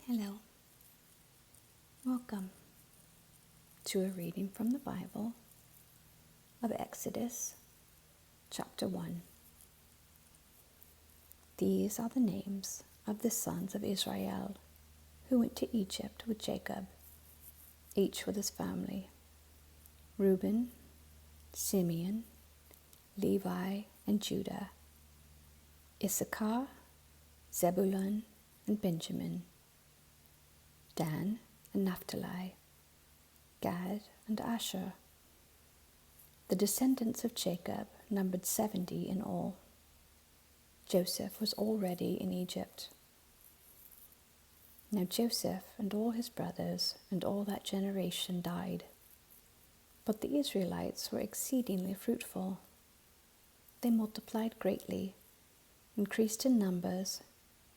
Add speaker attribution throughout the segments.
Speaker 1: Hello. Welcome to a reading from the Bible of Exodus chapter 1. These are the names of the sons of Israel who went to Egypt with Jacob, each with his family: Reuben, Simeon, Levi, and Judah; Issachar, Zebulun, and Benjamin; Dan and Naphtali; Gad and Asher. The descendants of Jacob numbered 70 in all. Joseph was already in Egypt. Now Joseph and all his brothers and all that generation died, but the Israelites were exceedingly fruitful. They multiplied greatly, increased in numbers,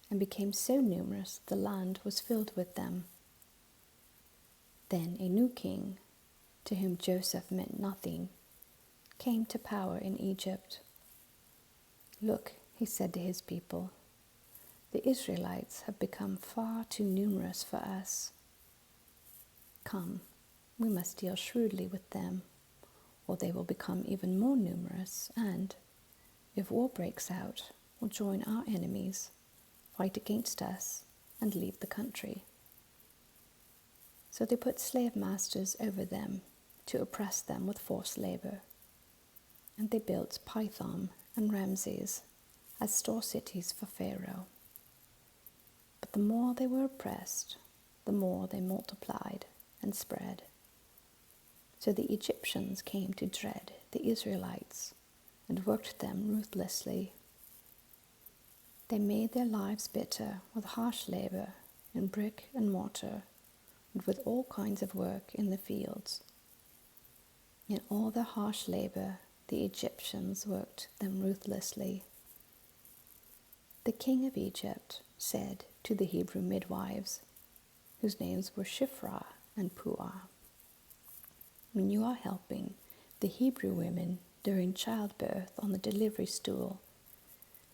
Speaker 1: and became so numerous the land was filled with them. Then a new king, to whom Joseph meant nothing, came to power in Egypt. "Look," he said to his people, "the Israelites have become far too numerous for us. Come, we must deal shrewdly with them, or they will become even more numerous and, if war breaks out, will join our enemies, fight against us, and leave the country." So they put slave masters over them to oppress them with forced labor. And they built Pithom and Ramses as store cities for Pharaoh. But the more they were oppressed, the more they multiplied and spread. So the Egyptians came to dread the Israelites and worked them ruthlessly. They made their lives bitter with harsh labor in brick and mortar, and with all kinds of work in the fields. In all their harsh labor, the Egyptians worked them ruthlessly. The king of Egypt said to the Hebrew midwives, whose names were Shiphrah and Puah, "When you are helping the Hebrew women during childbirth on the delivery stool,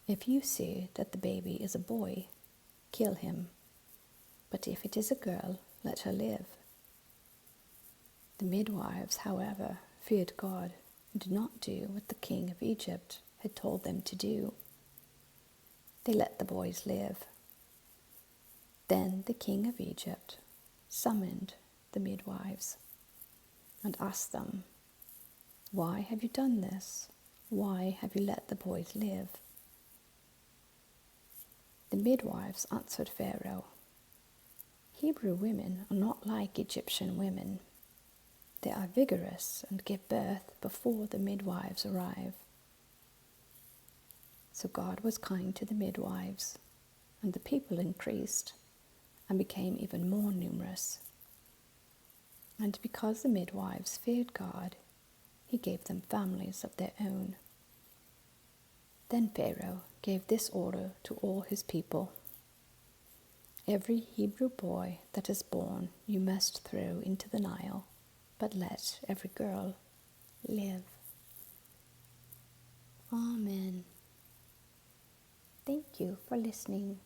Speaker 1: if you see that the baby is a boy, kill him. But if it is a girl, let her live." The midwives, however, feared God and did not do what the king of Egypt had told them to do. They let the boys live. Then the king of Egypt summoned the midwives and asked them, "Why have you done this? Why have you let the boys live?" The midwives answered Pharaoh, "Hebrew women are not like Egyptian women. They are vigorous and give birth before the midwives arrive." So God was kind to the midwives, and the people increased and became even more numerous. And because the midwives feared God, he gave them families of their own. Then Pharaoh gave this order to all his people: "Every Hebrew boy that is born you must throw into the Nile, but let every girl live." Amen. Thank you for listening.